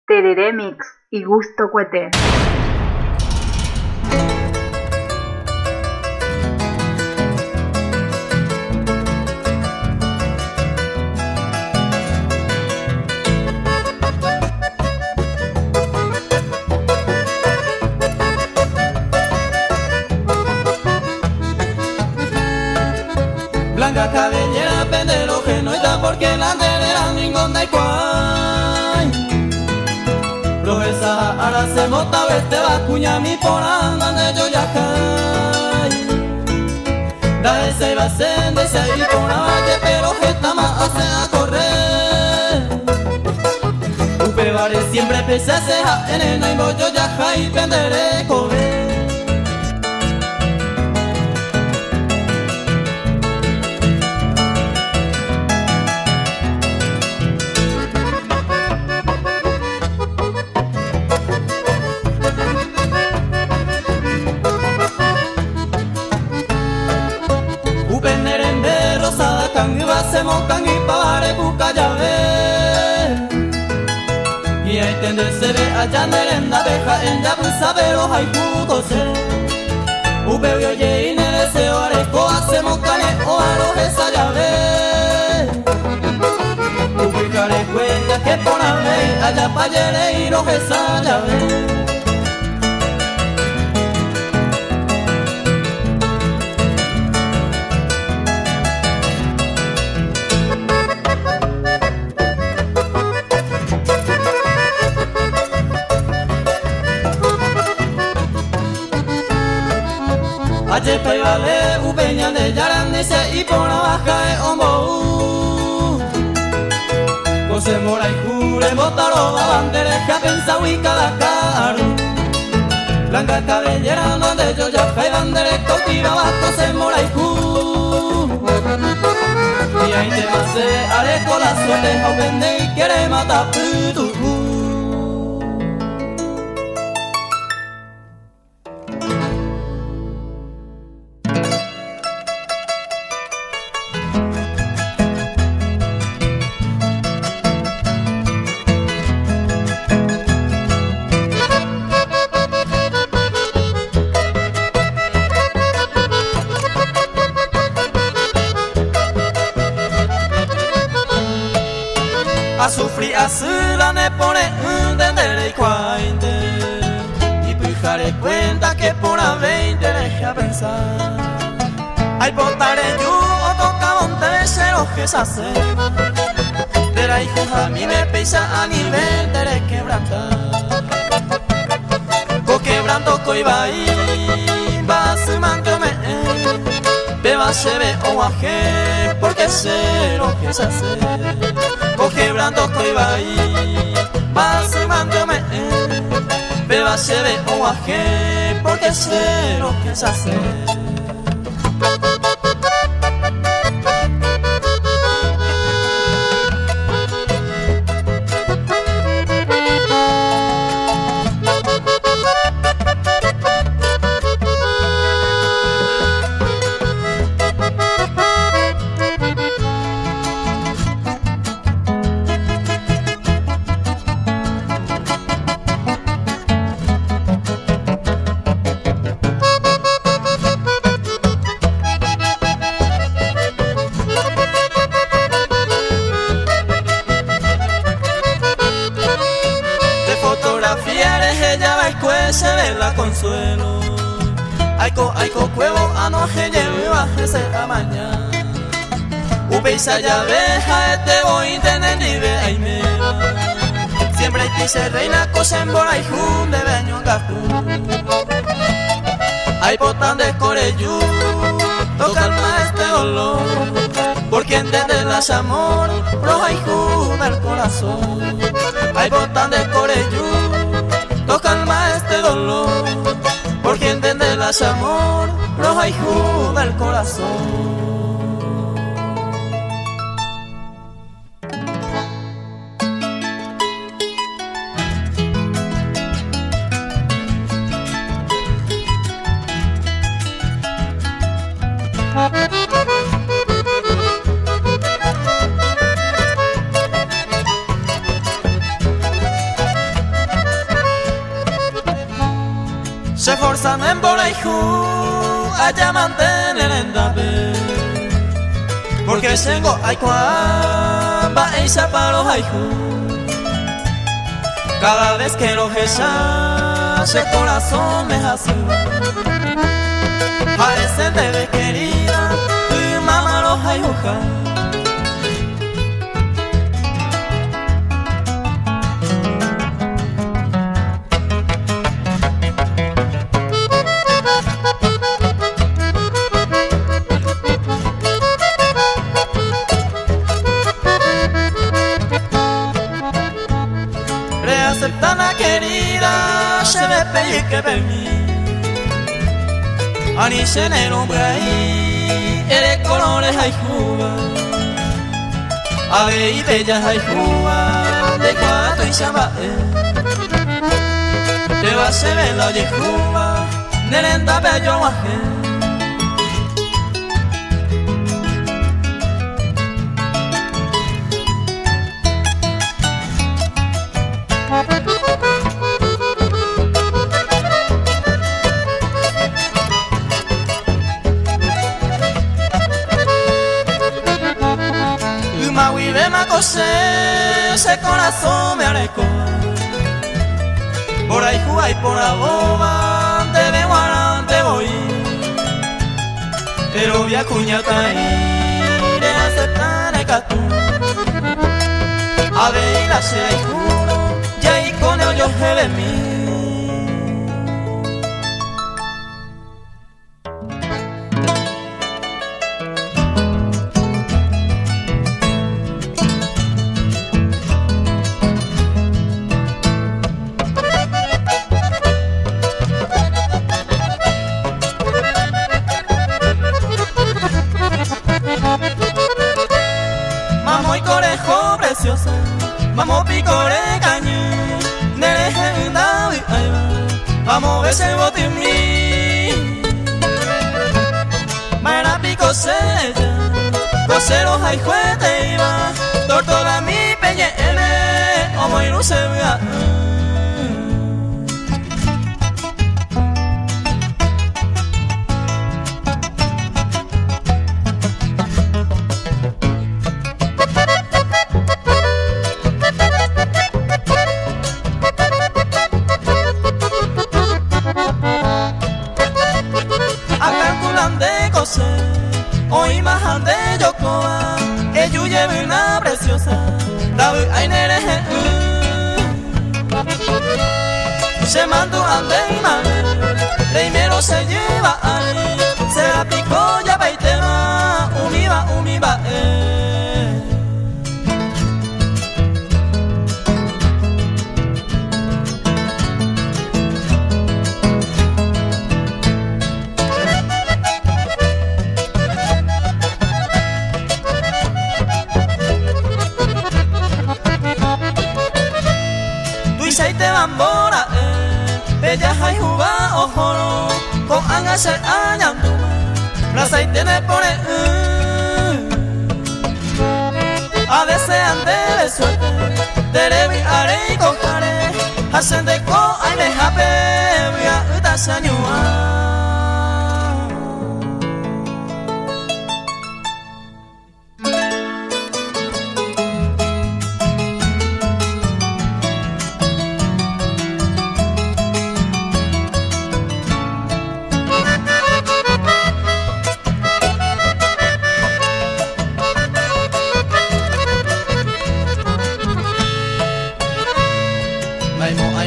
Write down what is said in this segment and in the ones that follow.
Tereré mix y gusto cuete. Blanca cabellera, pendero que no está porque la terera ningún da igual. Profesa, ahora se mota veste va cuña mi porán donde yo ya caí. Da ese iba a ser de ese y por la valle pero que está más hace a correr. Upe vare siempre pese ceja en el naimbo yo ya caí penderé comer. Hacemos can y pavare busca llave y ahí tende se ve allá merenda abeja en ya sabe los haiku se ube y oye y ne deseo areco hacemos cane o aros esa llave ubicaré cuenta que por la vez allá pa' yere y los esa llave. Ayer pegale ubeña de yarandese y por la baja de hombo. José Mora y Jure botaro la bandera que pensado y cada caro. Blanca cabellera donde yo ya fui bandera cautiva José Mora y Jure. Y ahí te pasé haré con la suerte a vender y quiere matar puto. A sufrir a sula ne pone un tendere y cuainte y pujaré cuenta que por a 20 deja pensar hay botaré yo o toca monte se lo que se hace de la hija a mí me pisa a nivel de quebrantar co quebrando coiba y va se manco me beba se ve o aje porque sé lo que se hace quebrando coiba y va se mándome beba se ve o aje porque sé lo que se hace. Se ve la consuelo aiko cuevo anoje lleva ese a mañana ubeisa ya veja este voy tener ni ve ay me va siempre hay se reina cosembora y jun de beño gafu hay botan de coreyú tocar más este dolor porque entender las amor roja y jun el corazón hay botan de coreyú tocan más este dolor porque entender las amor roja y juda el corazón. se forzan en Boraihu a mantener en Dabe, porque tengo Aikwan va a irse para los Aihu. Cada vez que lo ella, el corazón me hace parece de querida, tu mamá los Aihuja. Reaceptana querida, se me pellizque que per mí. Ani se ne nombre ahí, eres colores hay juba. Ave y bellas hay juba, de cuatro y chamba. Te va a se ver la yejuba, nerenda bello maje. Ese corazón me areco por ahí jugáis por la boba te de guarante voy pero voy a cuñata y de aceptar el catú a ver la se y juro ya y con ellos de mí. Vamos picore caño, nereje davi aiba, vamos ese bote mi. Mara pico sella, coseros hay juete iba, tortola mi peñe ene, o muy no se vea. Hoy más de Yokoa, ellos llevan una preciosa, David Ainere, se mandó ande y madre, primero se lleva ahí, se la picó ya paitema, umiba, Seite bambora, bellas hay juba ojoro, con angas el añanduma, la seite ne pone, a veces ande de suerte, derevi are y cojare, hacen de co ay me jape, voy a utasañua.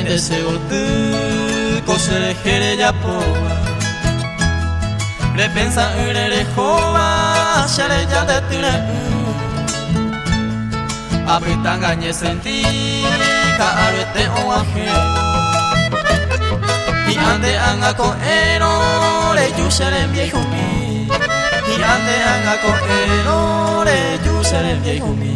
Deseo tu cosere jere ya poa repensa ure jova share ya de tire apritan gañe senti ka arete o aje y ande anga ko ero le yusere viejo mi y ande anga ko ero le yusere viejo mi.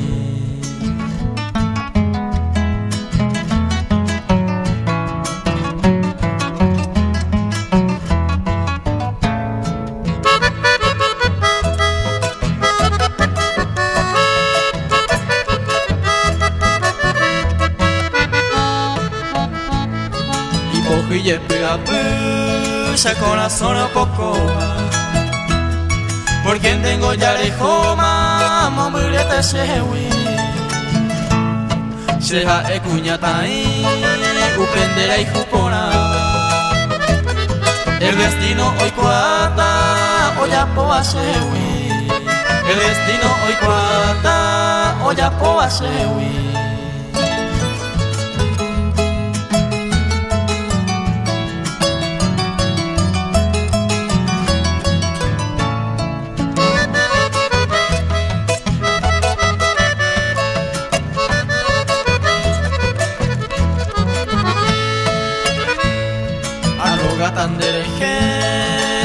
Cogille pega pucha corazón a poco por quien tengo ya lejos mamá murete sewi Sheha ekuñatai upendera y jupona el destino hoy cuata oya poa sewi el destino hoy cuata oya poa sewi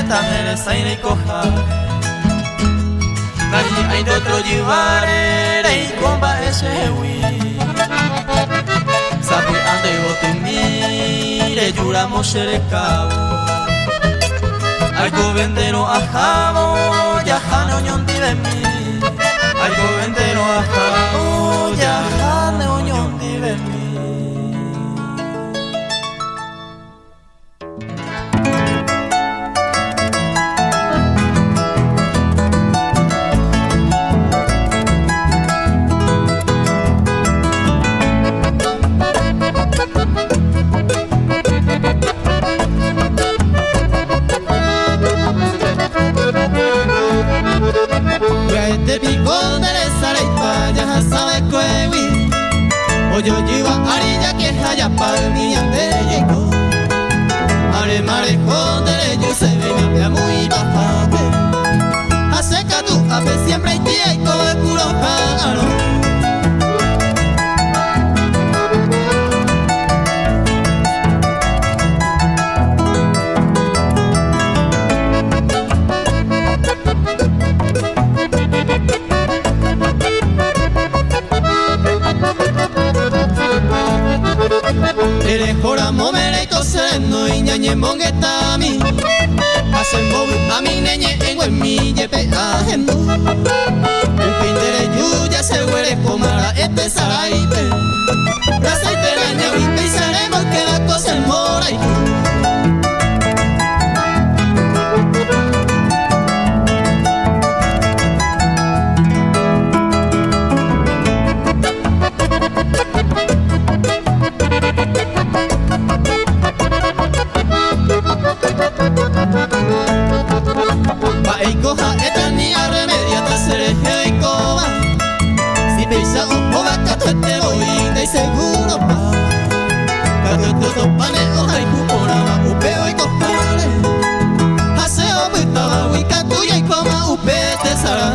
Tandere saine y coja Nani hay de otro llevare Rey comba ese hui Sabe ande botumire Juramos ser cabo Algo vendero a jabo Ya jane oñón dive mi Algo vendero a jabo Ya jane oñón dive mi Oyo jiwa arilla que haya palmi ande llegó Mare mare jodere yo se ve me vea muy bajate Aseca tu ave siempre hay tía y todo el puro jaro Eres jora momere y cosendo y ñañe mongetami Hacen móvil a mi neñe en mi yepe ajendo Un pindere yuya se huele pomara este saraipe Rasaite la ñahuipe y seremos que la cosa es mora y coja esta ni a remedia te seré y coba Si pisa un poco cato te voy de seguro pa Cato estos panes hoja y cuporaba upeo y cojale Haseo buitaba huica tuya y coma upe te sará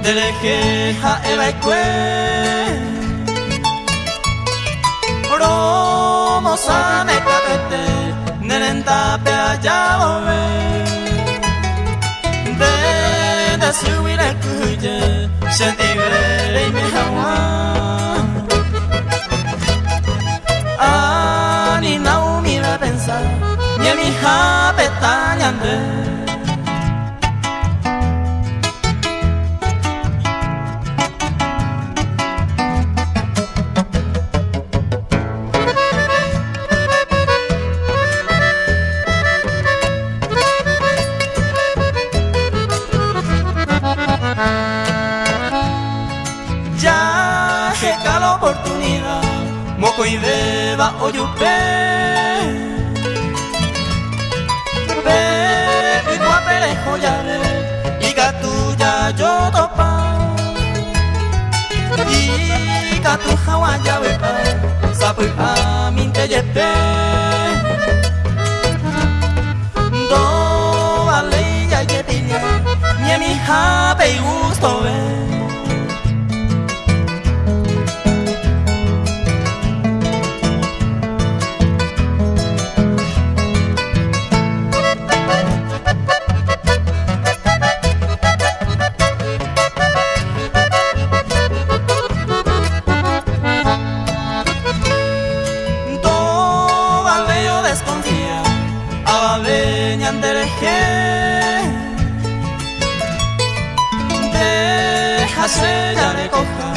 Delejeja eva ikue Romo sane kapete Nerenta pe allá bobe De subire kuye Sentibere y me hawa Ani naumi va a pensar Ni mi hija petañande Oportunidad moco y beba oyupe Pe y guapere joyare y gatuya yo topa y gatu hawaya wepa sapu aminte yepe Do vale ya yetinya ni mi habe gusto ve ñandereje déjase ya de coja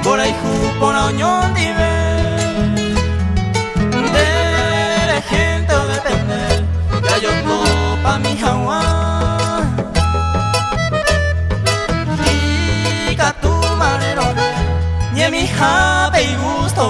por ahí por oñón dive de gente o depende ya yo pa mi jawa y tu manero ni mi jabe y gusto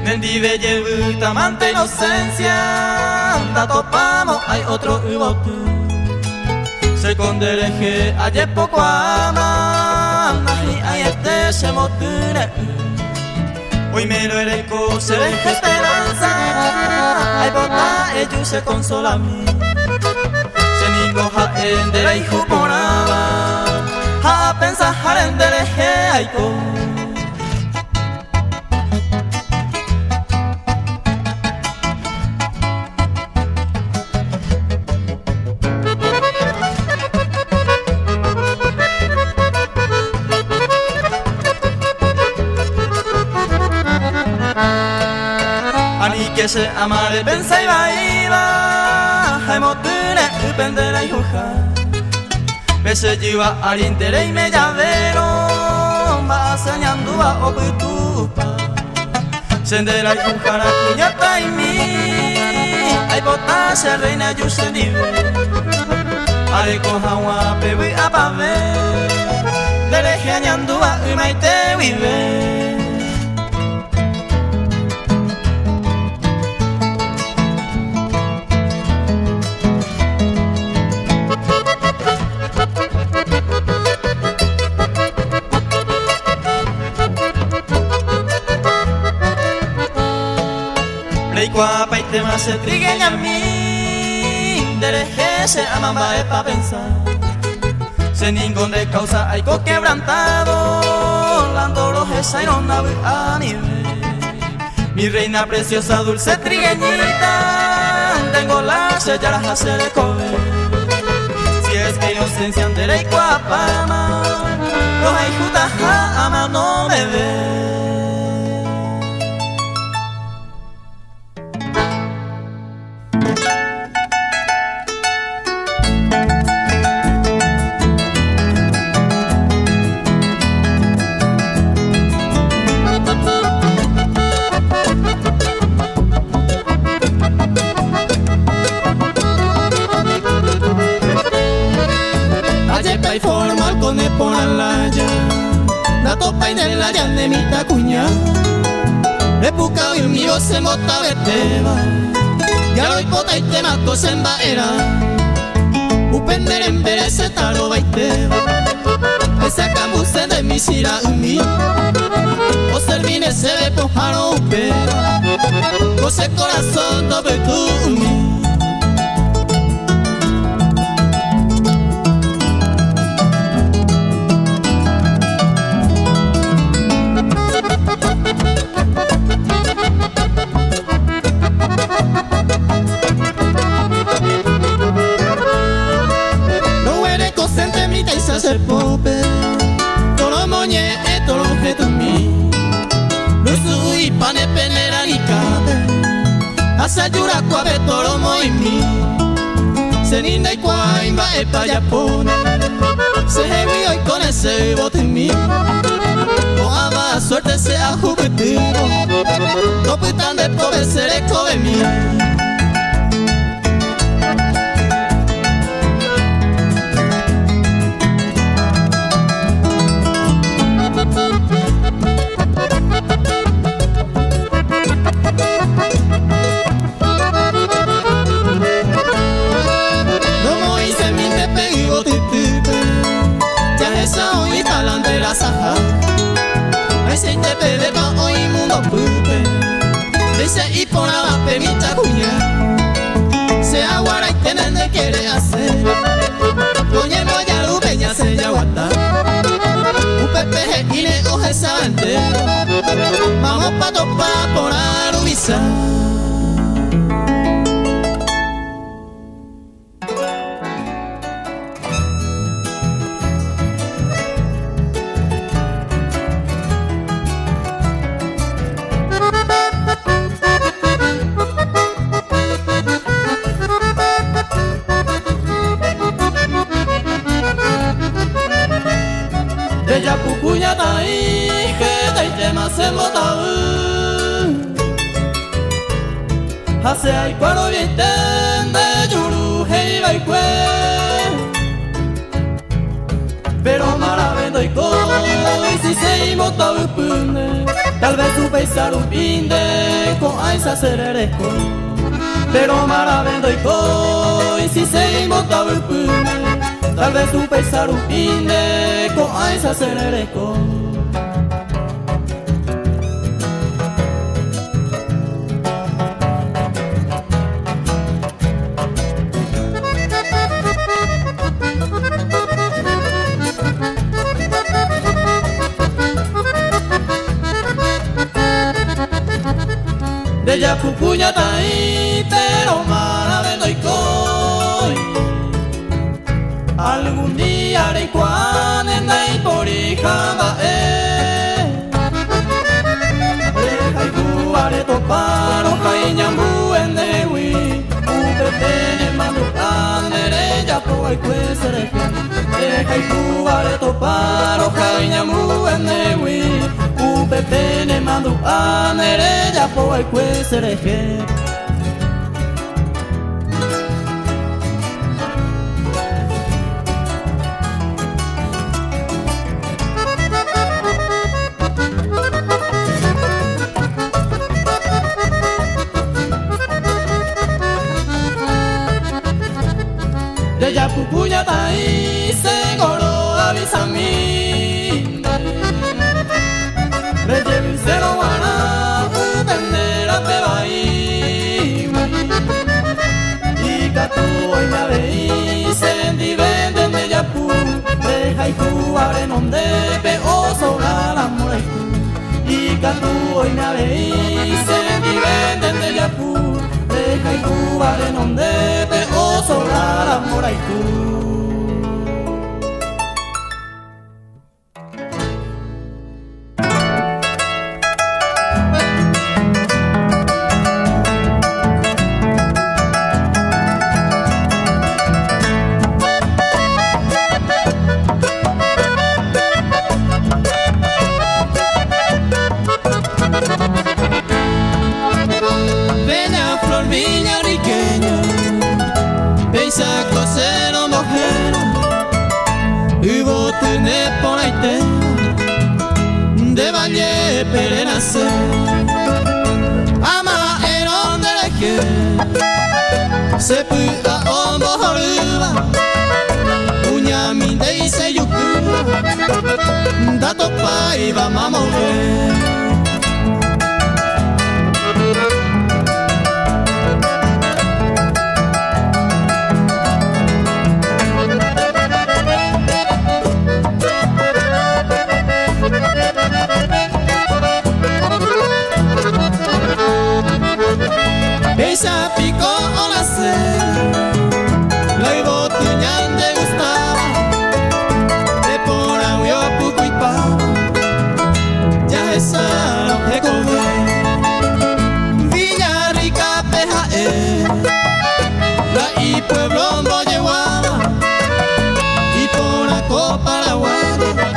Mendive lleva amante inocencia, ta topamos hay otro bote. Se condereje ayer poco ama, y hay este se motire. Hoy me lo ereco, se deja esperanza, hay bota ellos se consola a mí. Se nigo ja endere y juporaba, ja pensar endereje hay con. Que se amare pensa y va hay motune upendera y juja pese lleva arintere y me llavero va soñando va oputupa sendera y jujara cuñata y mi hay botas se reina yo se nive are coja agua pebi apave dereje añando va y maite vive. Guapa y te más se trigueña a mí dereje se aman va pa pensar se ningún de causa hay co quebrantado landoro esa y no nave a nivel mi reina preciosa dulce trigueñita tengo las sellaras a hacer el cover si es que inocencia andere y guapa los hay jutas a ama no me ve. Y formal con el por la ya la topa y de la ya de mi tacuña le busca el mío se mota verteba ya lo hipota y te mato se embaera upender en ver ese taro baiteba esa cambuse de mi sira umi o servine se ve pojaro upera o se corazón doble tu umi. Se pope, todo moñe e todo lo que tu mi, no sui pane penera ni cabe, asa yura cuave todo moi mi, se ninda y cuaimba e pa Japón, se heavy hoy con ese bote mi, o aba suerte sea juventudo, no puedan de pobre ser eco de mí. Ay se te pede pa hoy mundo pupe dice y por la pemita cuña vamos pa' topar por Arubizar. De Yapucuya tai que te tema se mota hace ay cuaro bien de yuru hey baikue pero maravendo y coi si se mota upune tal vez tu pensar un pinde con aisa sereresco pero maravendo y coi si se mota upune tal vez tu pensar un pinde con aisa sereresco. De Yapucuya tai pero maravendo y coi algún día haré cuando en la porija deja y jugaré topar oja y ñambu en dewi upetene mando andere ya po hay cuesere deja y jugaré topar oja y ñambu en dewi upetene mando andere ya po hay cuesere. De Yapucuya tai seguro avisami de Yevisero guana utendera te vai y catu hoy me veis en divenden de Yapu deja y jugar en donde pe o sobrar amor y catu hoy me veis en divenden de Yapu deja y jugar en donde pe o sobrar amor ay tú. Bella flor villarriqueña, peisa cosero mojera, y vos tenés por ahí de valle perenace, ama en donde le que se pueda homo joruba, uña mi de y se yucura, dato pa y vamos a mover. Esa pico o la sé, la ibo tuñan de gustaba, de por agüio puco y pa, ya esa lo que come, Villarrica peja la y pueblo Molleguaba, y por la copa la guarda,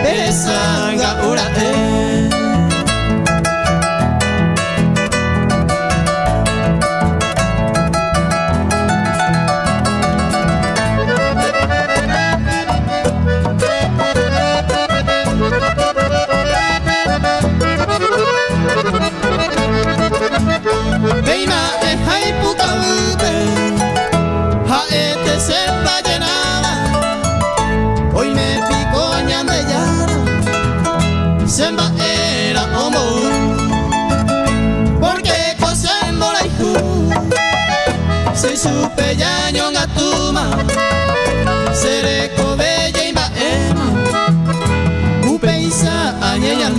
esa gaura Veima es hay puta ja este se va llenada, hoy me picoñan de llana, semba era homo, porque cosen bolaiku, se supe yaño gatuma, seré cobella y maema, upeisa añeña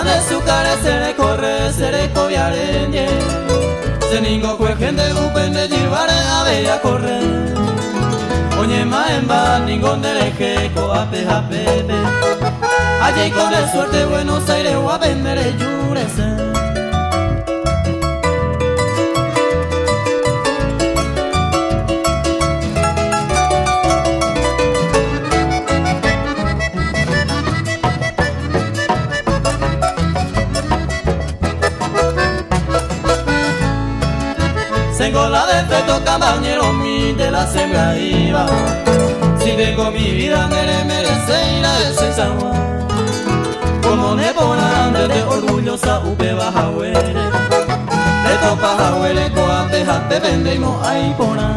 de su cara seré corre, seré coviarende. Se ningo kue gente upende llevaré a ver a correr. Oye maemba ningún dereje coape japepe. Allí con el suerte Buenos Aires o a vender el yurese. Tengo la defecto compañero mi de la sembra iba. Si tengo mi vida merece ir a ese San Juan. Como nepona desde orgullosa upe baja huele. De topa jahuele coape jate vendemos ahí pona.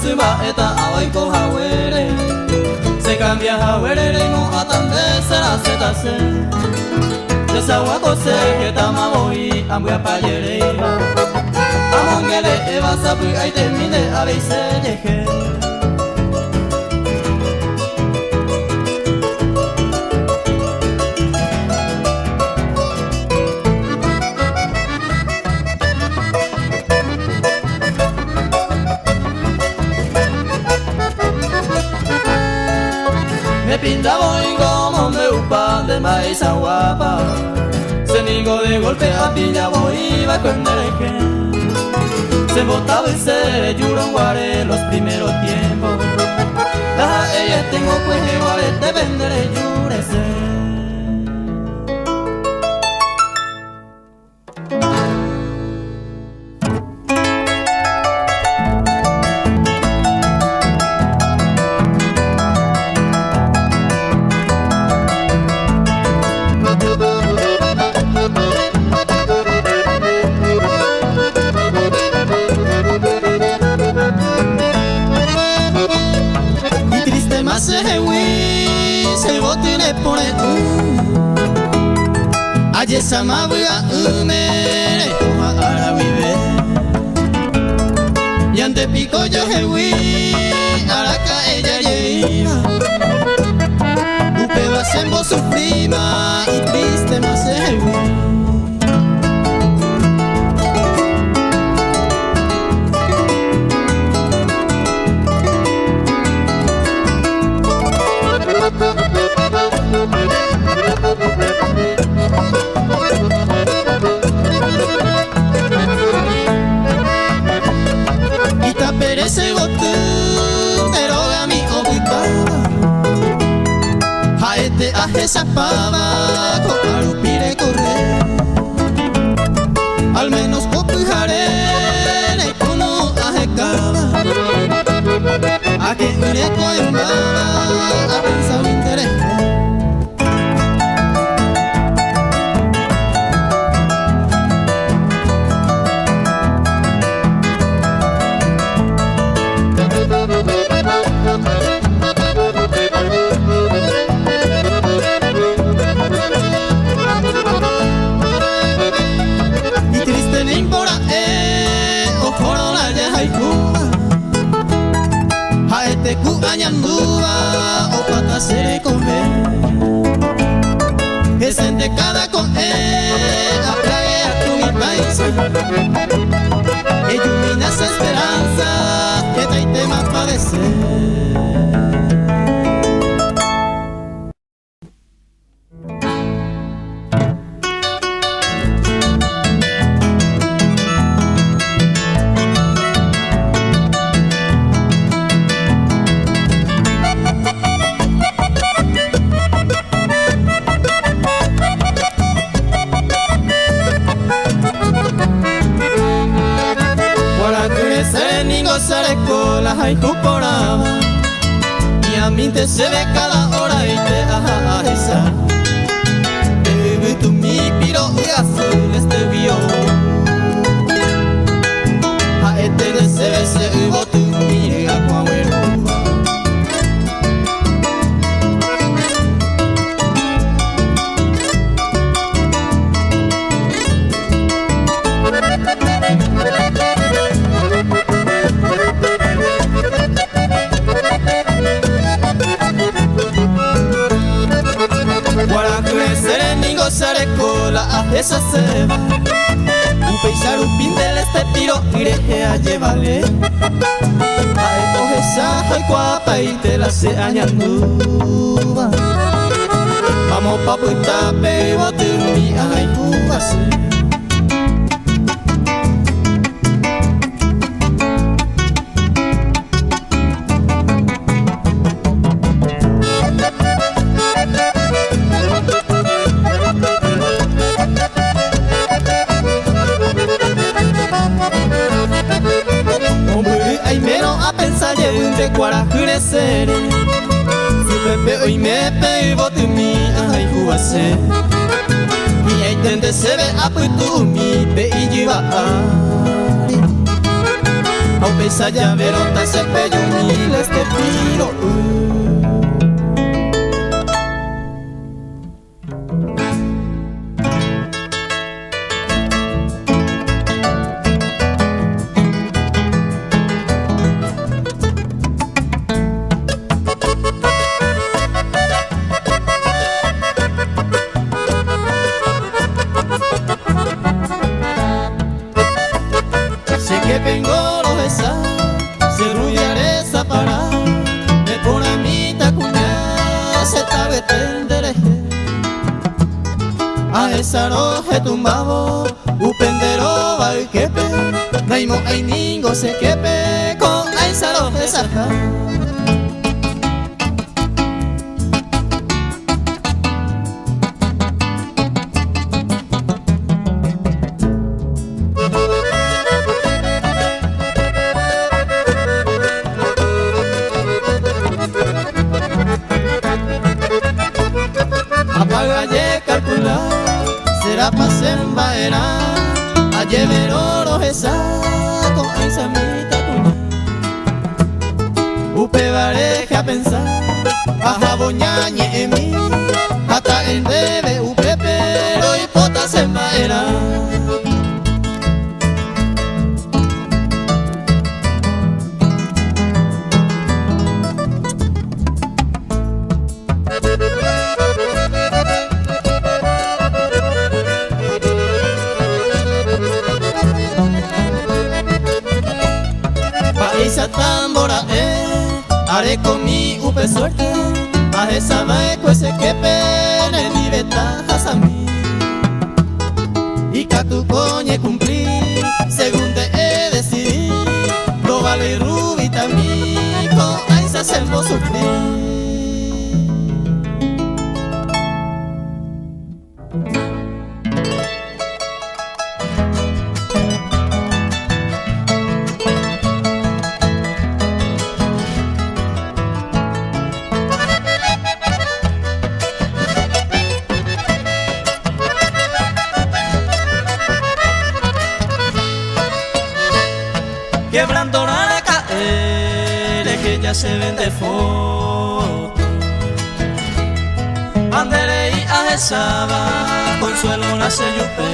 Suma eta abaiko jauere. Se cambia jauere reino a tambe será setase. Desaguaco se que tamamoi ambuya payereiba. Amongele eva sapu ay termine a veise llegue. Pinta voy como me upa de maíz a guapa. Se nigo de golpe a pilla voy va con dereje. Se botaba y se lloró guare los primeros tiempos. La ella tengo pues guare te venderé yurese. Aye samabuya umere koha arawibe. Yante pico yo hewi araka ella lleva. Upe va sembo su prima y triste más hewi. Ese botu deroga mi obita. Jaete aje sapaba coparupire correr. Al menos copujare kuno aje cava. A que une coembaba a pensar interés. Ku añandúa o pata se come. Es en de cada con atrae a tu mi país. Illumina esa esperanza que te tema padecer. Y a mí te se ve cada hora y te ajajajeza. Te tu mi piro y azul este vio. A este de se ve se hubo tu mi agua hueruba. esa se va. Upeisaru pindel este piro ireje a llevarle. A coge esa guapa y te la se añanduba. Vamos pa' puita pe bote mi ay cubase. De cuarajure sere si pepe hoy me pe bote mi ay juase y ay tende se ve aputu mi pe y lleva au pesa ya verota se pello mi les te piro. Que vengo lo besa, se rubiaré esa para, me pone mi tacuña, se tabe tendereje. A esa roje tumbabo, upendero va el quepe, naimo ay ningo se quepe, con a esa roje saca. Apaga ye calcular, será pa' sembaera, a llevar oro esa, con esa mitad cuña. Upe vareja a pensar, a jaboñañe en mí, hasta el bebé upe pero y pota sembaera. Esa tambora haré con mi upe suerte, a esa maeco ese que pene mi ventajas a mí. Y que tu coñe cumplir, según te he decidido, lo vale y rubi también, con esa selvo sufrir. Quebrando la caer, es que ya se vende foto. Andere y ajesaba, consuelo la seyupe.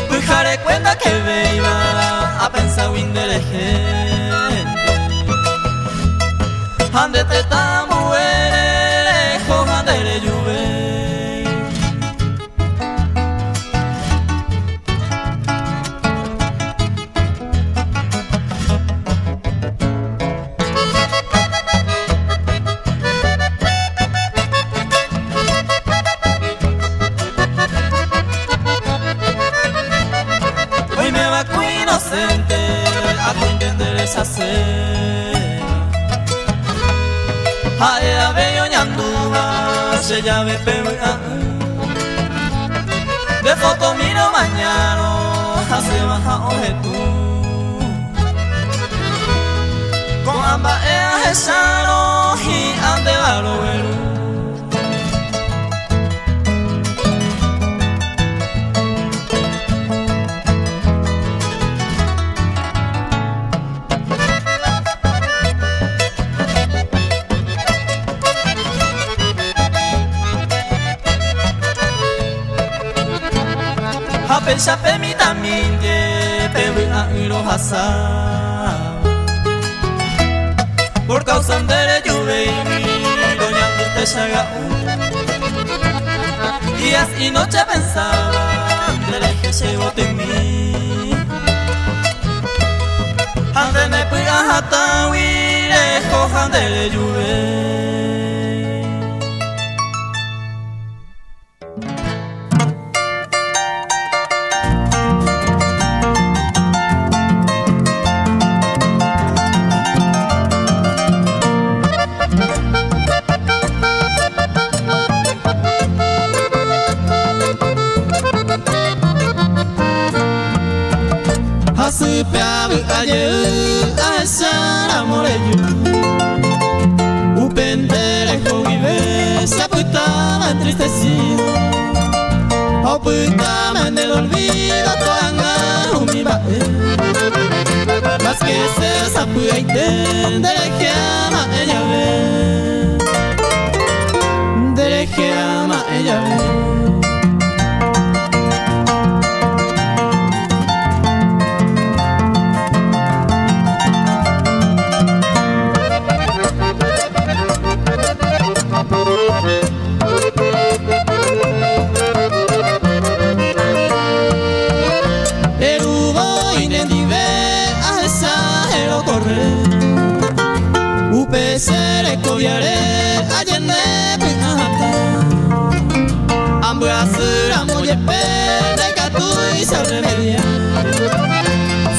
Pujaré cuenta que veiva, a pensar windere gente. Ande te tamuere, lejos andere lluve. A tu entender esa cena a ella bello ñanduja se llave pega de foto miro mañana hace baja oje tú con ambas ellas esano y ande valo veru. A pensar pe mi también ye pe a iro hasa por causa de lluvia y doña te saga y días y noches pensaba del eje llevo en mí. Antes de puya hasta huire cojan de lluvia. Asupia ayer a esa moreyu upendere vive se aputaba entristecido aputaba en el olvido toanga umiba más que se sapuya y de ama ella ve de ama ella ve. Upesere koviare ayene pihata ambuasura moyepe de katui sarremedia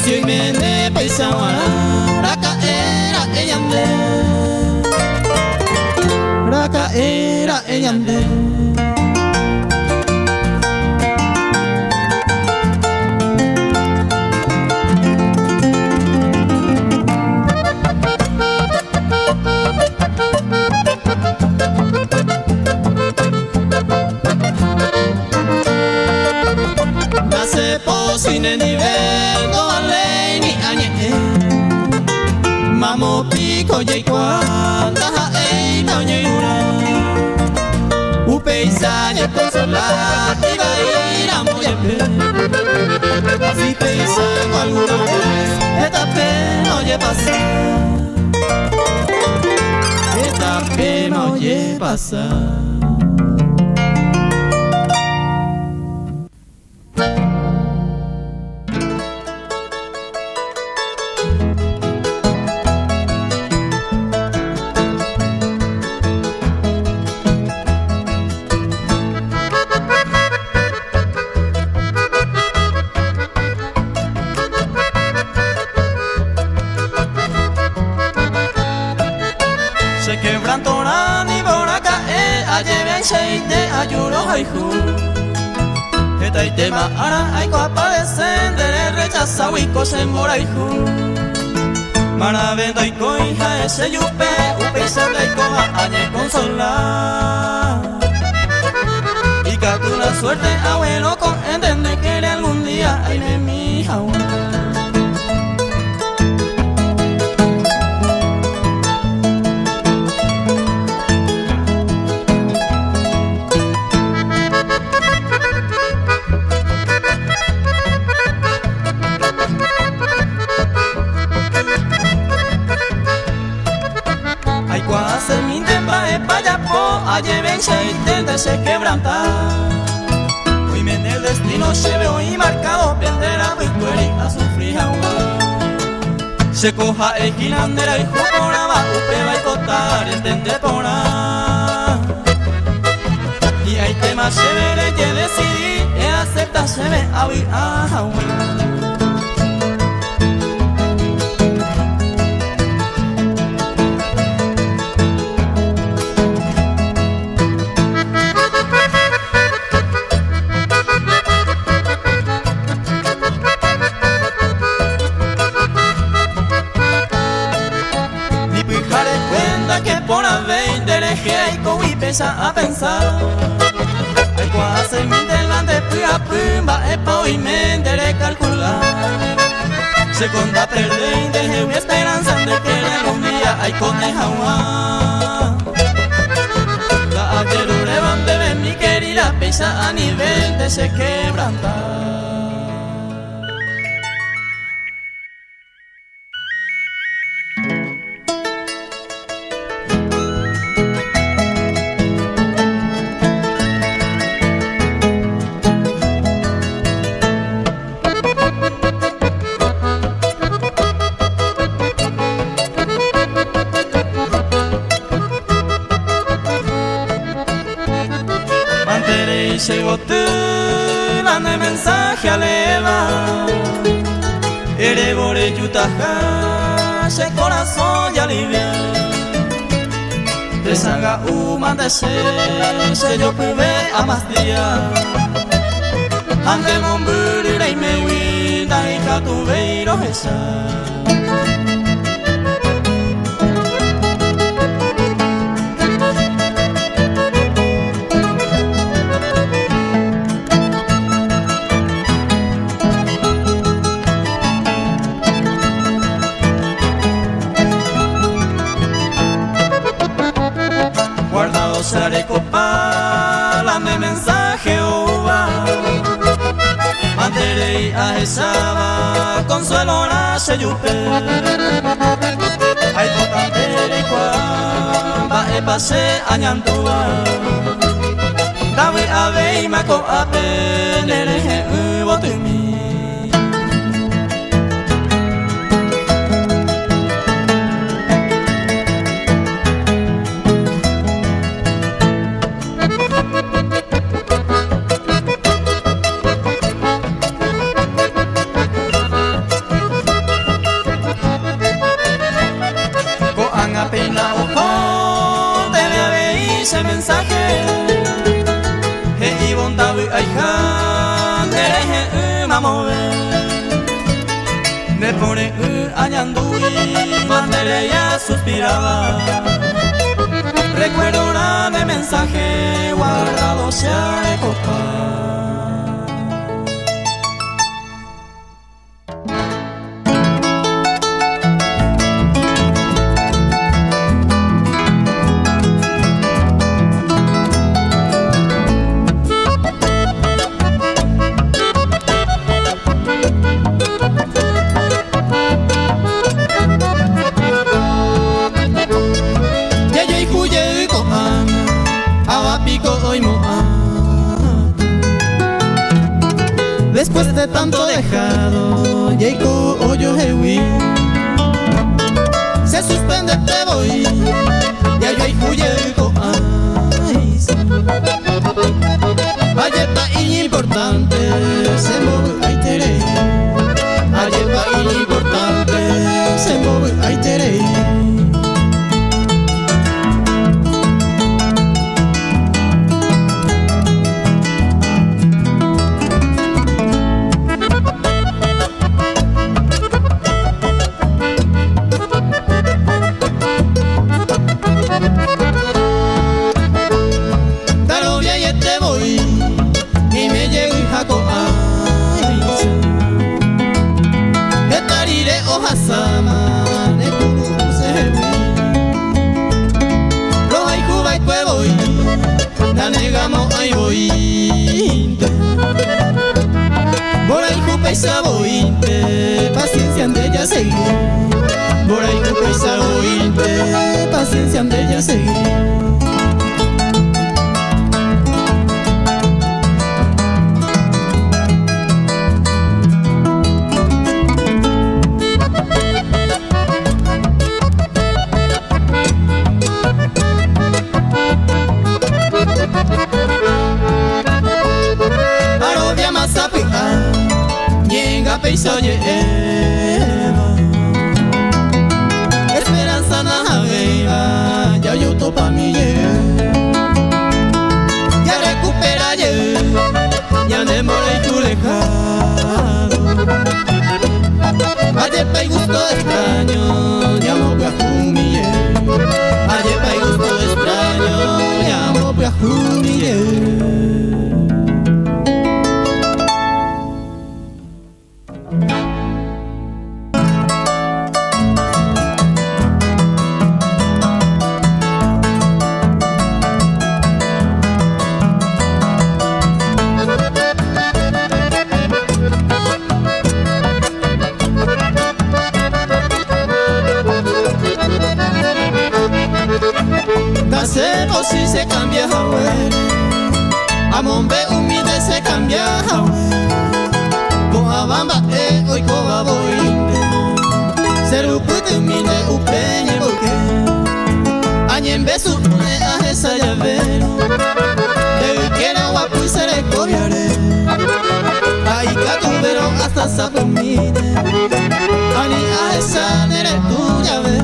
si hoy mene paisawara raka era eyande raka era eyande. Sin nivel no vale ni añe mamo pico y cuanta ei no ñura upeisaña consolar y va a ir a moyepe si pensando alguna vez esta pena oye pasar esta pena oye pasar. Se quebrantará ni boraca lleve sheite ayuro haihu eta itema ara aiko aparecen de rechaza wiko se moraihu maravento iko hija ese yupe upesa de iko añe consolar y catu la suerte abuelo con entender que algún día ay de mi jaua. Lleven sheite se quebranta hoy en el destino se ve hoy marcado perderá victoria a sufrir agua se coja el ginandera y jocoraba upeba y cotar el tende pora y hay temas se veré que decidí y acepta se ve a agua. Que por haber dereje y coi pesa a pensar hay cuase mi delante pua pumba e poi mente de calcular se conta perder y deje esperanza de que algún día hay coneja la aterure van de ver mi querida pesa a nivel de se quebrantar. magia leva ere bore jutaja se corazón ya alivia Desanga umandese se yo puve a más días Ante momburi rei mewi dai katuveiro esa Sare copa, lame mensaje uva Manterei a esaba, consuelo na se yupe Ai potantere kwa, ba e pase añantua Dawe ave mako ape, nerehe uvo tumi ese mensaje he ibon dawi aija nereje mamove me pone añandui mandere ya suspiraba recuerdo una de mensaje guardado se de copa Después de tanto dejado, Yeiko Oyo Hewi se suspende te voy, ya yo Yeiko Aisa. Ayeta importante, se mueve aitere. Ayeta importante, se mueve aitere. Paisa bointe, paciencia ande ella seguir. Por ahí tu paisa bointe, paciencia ande ella seguir. Arobia masapi Paisa lleva esperanza na veiva ya yo topa mi ya recupera ya me mole tu lejado ayer pa' gusto extraño ya mo pe a jumille ayer pa' gusto extraño ya mo pe a jumille. Dasebo si se cambia Amombe humilde se cambia Coabamba hoy coba boinde Serupute humilde upeñe boque Añembe su a esa llavero Te quiero guapo y se le cobiaré Ay pasa por mí ani a esa nere tuya ve.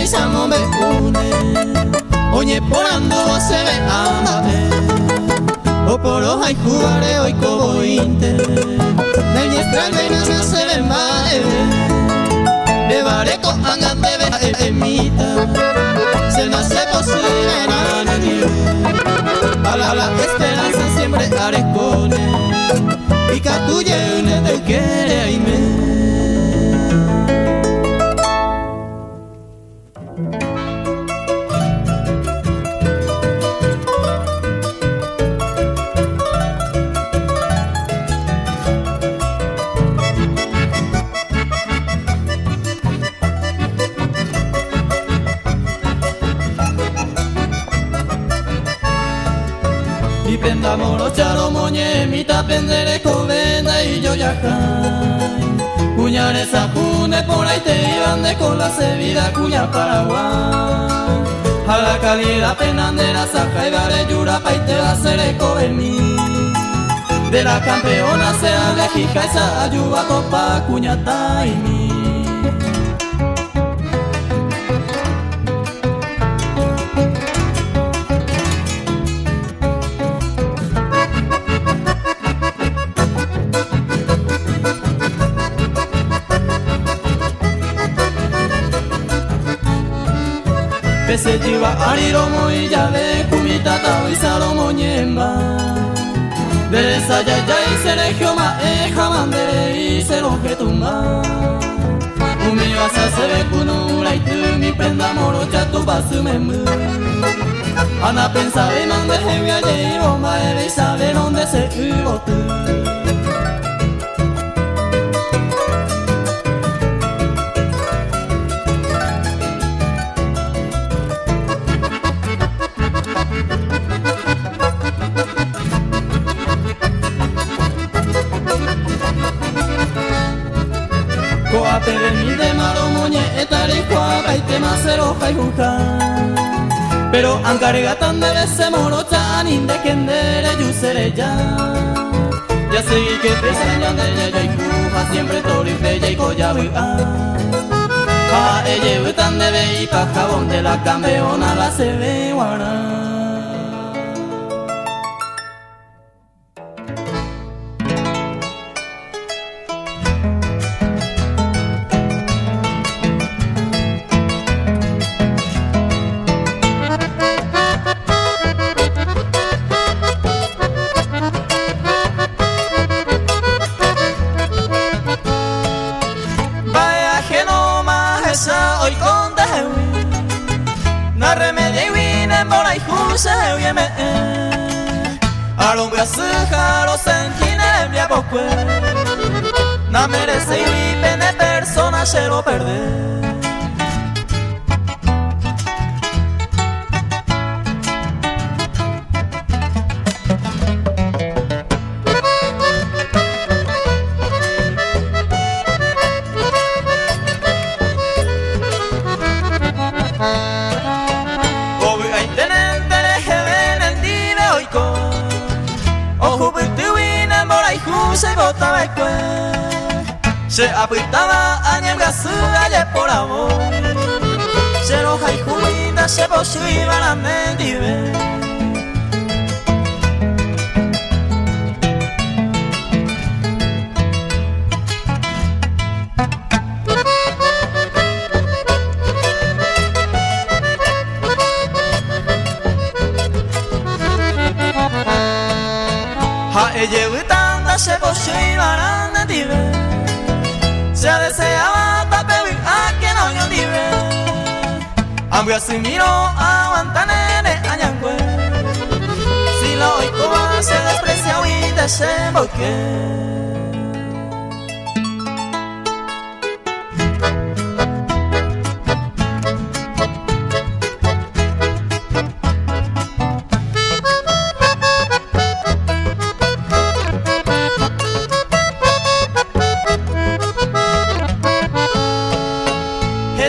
Samo me une, oye porando se ve amate, o por hoja y jugare hoy como inte, del diestra no se ve más, de bareco angan de ver emita, se nace posible a la esperanza siempre arescone, y catuye une te quiere y me. Y prenda moro charo moñe mita pendere covenda y yo ya cae cuñares a pune por ahí te iban de con la sevida cuña Paraguay a la calidad penandera saca y vare yura pa y te va a hacer eco en mí de la campeona sea lejica esa ayuda copa cuñata y mí. Pese jiwa ariro moi yabe kumita tao isaro moñemba Deresa yaya y seregio ma jamandere y seroje tumba Umi vas a se ve kunura y tu mi prenda moro chatu basu memu Ana pensaba y mande hevia y bomba y sabe dónde se hubo tú Pero mi de maro moñe etarikua baite masero jaijuka Pero ankargatan de bese morochan indekendere yusere ya Ya seguí que pesan de ya y cuja siempre torife ya y coyabua Pa ella butan de be y pa jabón de la campeona la se ve guara hoy con dewi na remedio y vine por ahí juse oye me alumbre suja los sentines blia poco na merece y pene persona se lo perde se botaba el cue se apretaba a niebla su galle por amor se roja y juida se posiba la mendive ha ella se posiba la mendive se deseaba tapir a que no yo dive hambre así miro aguanta nene añangüe si la oigo se desprecia y desemboque.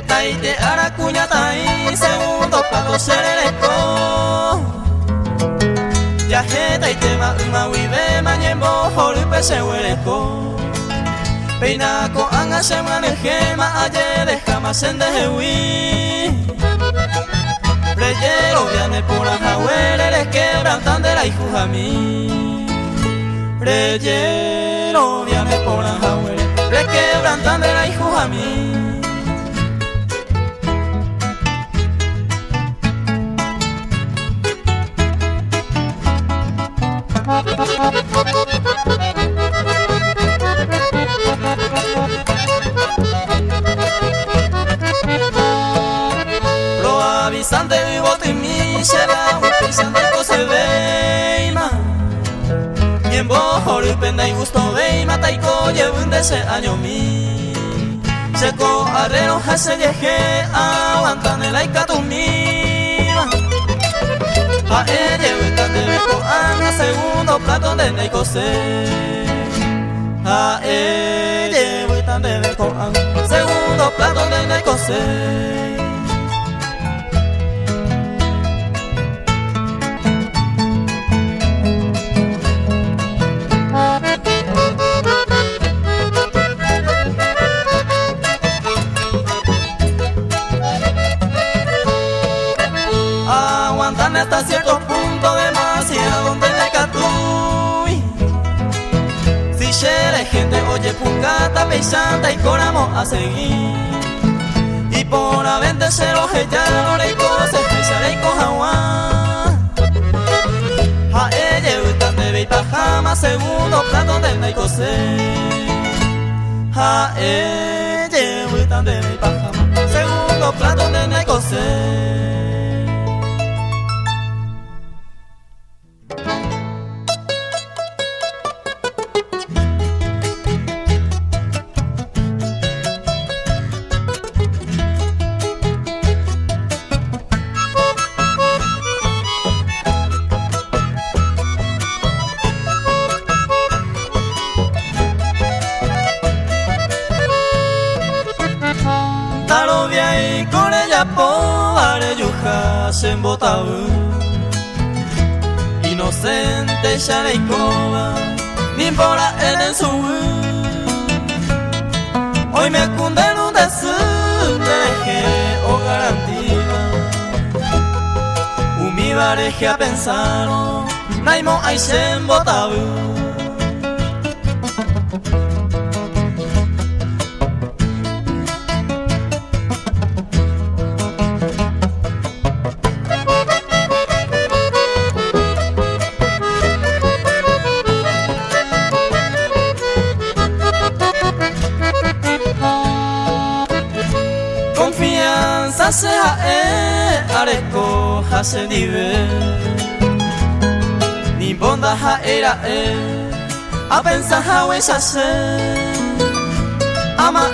Taite aracuña tai segundo plato sereleco ya taite ma uibe mañembo holupe se hueleco peina ko anga se manejema aye de jamás en dejewi reyero viene por la jahuele le quebrantan de la hijujami reyero viene por la jahuele le quebrantan de la hijujami. Lo avisante vivo te mi será un pisante se veima y en bojo penda y gusto veima taiko llevun de ese año mi seco arrero hase llegue aguantan el aikatumima a ella vuelta de beco a mi segundo plato de neicose a ella vuelta de beco a mi segundo plato de neicose. Hasta cierto punto demasiado donde le catui si llega gente oye pucata peisanta y coramos a seguir y por a vente se lo no le cose especial y cojawa a ella gustan de beita jamás segundo plato de neicose a ella gustan de beita jamás segundo plato de neicose. En Botaú inocente ya le coba ni por él en su hoy me cunde en un deje o garantía mi bareje a pensar naimo aise en Botaú. Sea areco hase nivel ni bonda ha era a pensar ha wesa se ama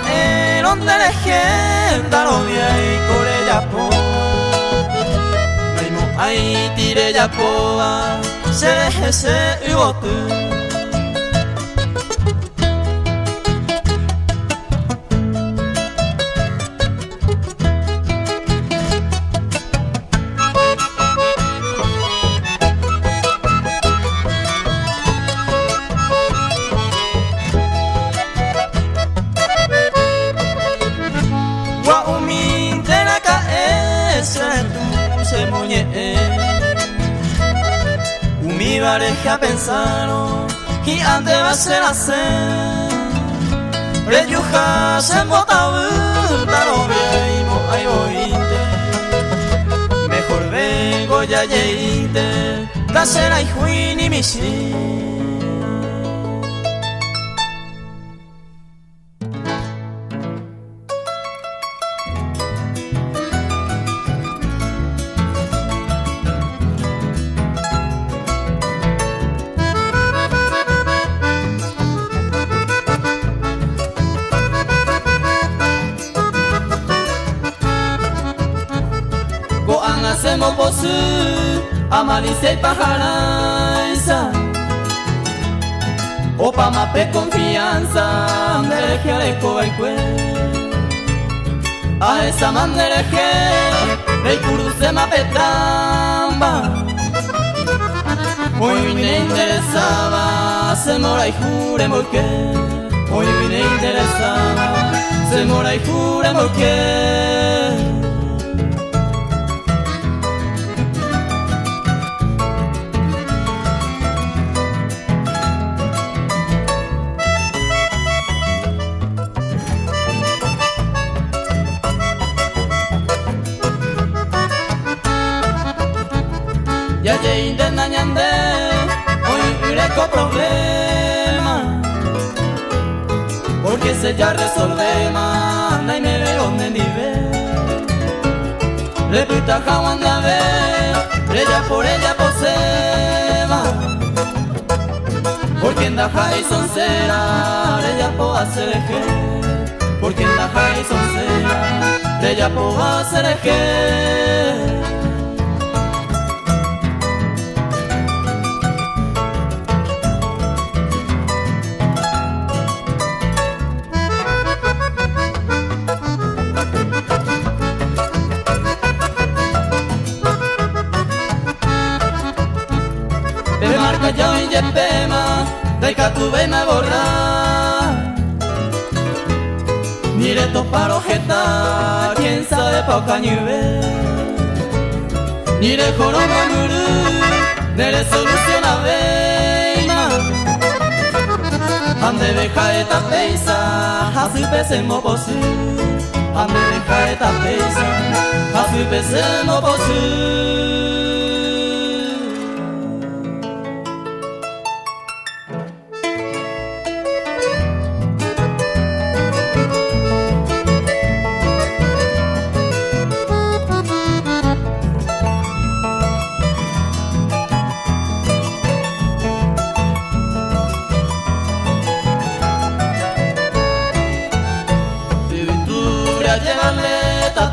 donde le gente lo vi y core ya po naimo ai tire ya po se deje se ubotu. Mi pareja pensaron y antes va a ser hacer reyujas en Botaú no veimo ay oíste mejor vengo ya lleite la cera y juin y misi. posu amalizei pajaraisa Opa mape confianza Andereje aleko baikue A esa mandereje Reikuruze mapetamba Hoy me interesaba Se mora y jure morque Hoy me interesaba Se mora y jure morque Ya llegué nañande, hoy ireko problema Porque se ya resolvema, nahi me veo nive Reputa jawanda ve, ella por ella poseba Porque en daja y soncera, ella po hacer eje Porque en daja y soncera, ella po hacer eje Yo y yepema, daikatu beima borra Nire toparo jeta, quien sabe pauka nive Nire joromo muru, nire soluciona beima Hande beja eta peisa, hazupe semo posu Hande beja eta peisa, hazupe semo posu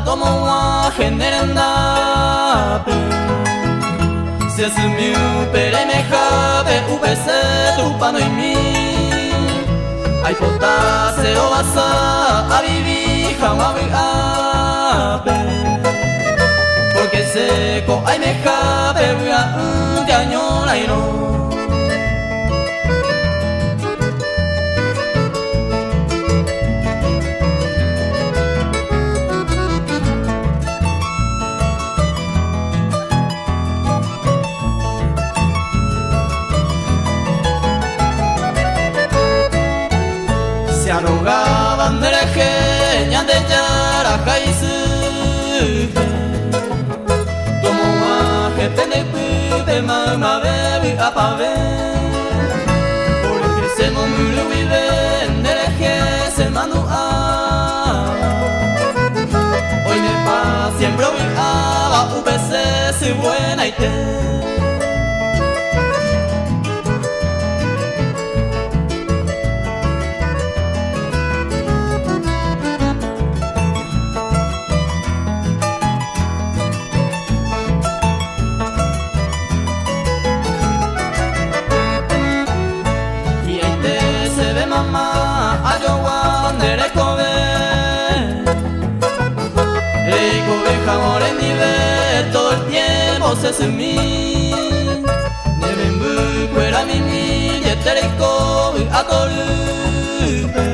Como wa generandape Se asumiu pere me jabe UPC tu pano y mi Ay pota se o basa a vivir jamawi ape Porque seco ay me jabe Vua de año la ino Arrogaban dereje, ñande yara kaisu Tomo waje tenepu de mama bebi apave Porque se momuru vive, dereje se manua Hoy me pa siempre viaba, UPC si buena y te Todo el tiempo se sumí Neben bukuera mimi Yetereko akorupe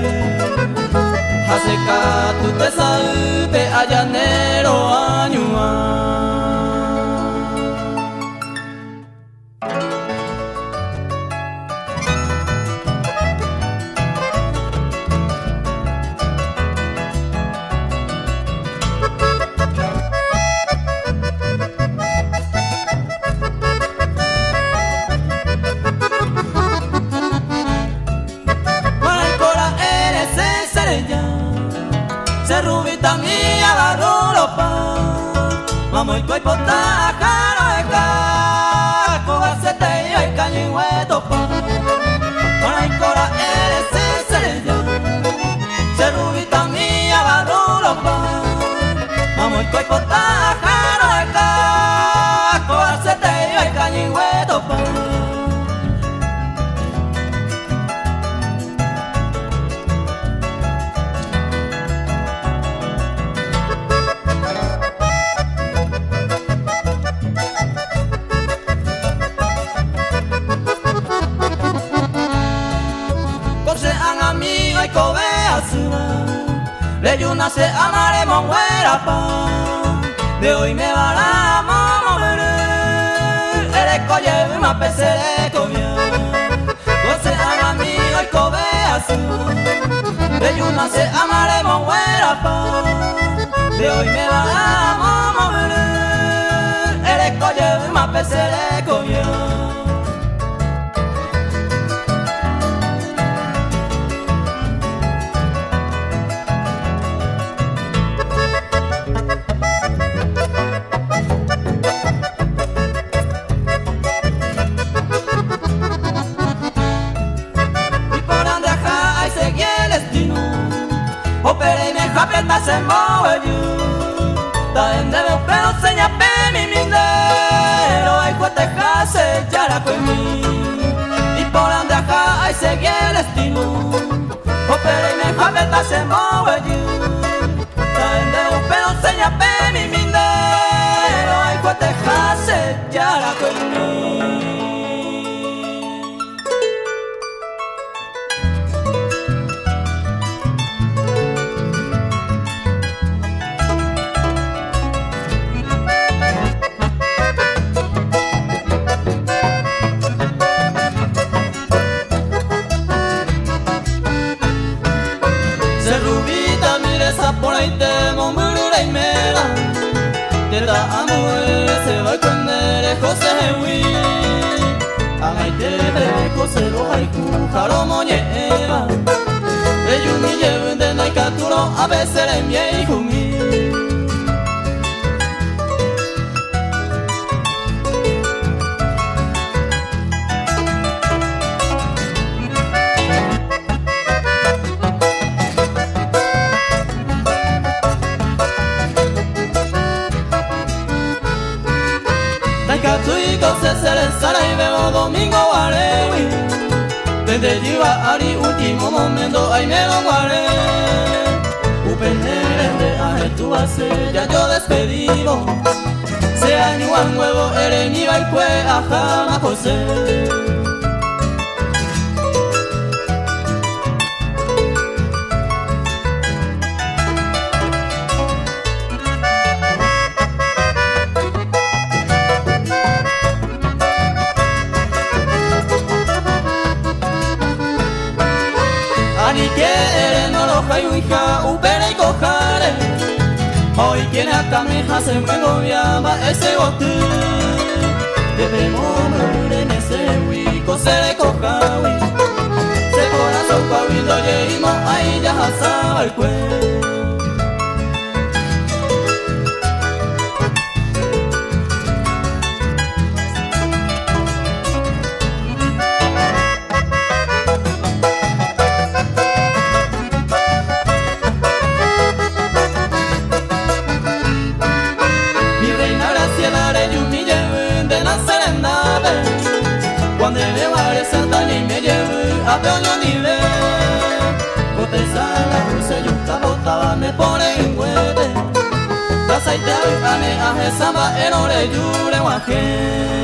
Haseka tu te saupe Ayanero añua Vamos y pota jaro eka Koga sete yo y caño y hueto pa Para y cora eres estrella Se rubita mía barro pa Vamos y pota jaro eka de yuna se amaremos muera pa, de hoy me va la mover, eres coye más pesere comia, goce ama mi hoy cobe azul, de yuna se amaremos muera pa, de hoy me va la mover, eres coye más pesere comia. Kapeta se moju, ta ende veo pero seña pe mi mindero, ay cuate jase yara con mi, y por ande acá ay seguí el destino, opera y me kapeta se moju, ta ende veo pero seña pe mi mindero, ay cuate jase yara con mi. Por ahí te momurura y me da, te da amor, se va a comer José Hui, amai te breco se lo haiku jaro moñeva, ellos me llevan de naikaturo a veces en mi hijo mi. Se sara y veo domingo arewi, desde lleva ari último momento ay me lo guaré, upenere de tu base ya yo despedido, sea ni un huevo ere ni va y fue a jama José. Hoy quien acá me hace me gobiaba ese bote, debemos morir en ese huico se le cojawi, se corazón pavindo lleimo ahí ya hasaba el cuello. Cuando me vare Santa ni me lleve a peoño ni ve, coteza la cruce y un tapotaba me pone en hueve, la saite a ane a jesamba en ore yure guaje.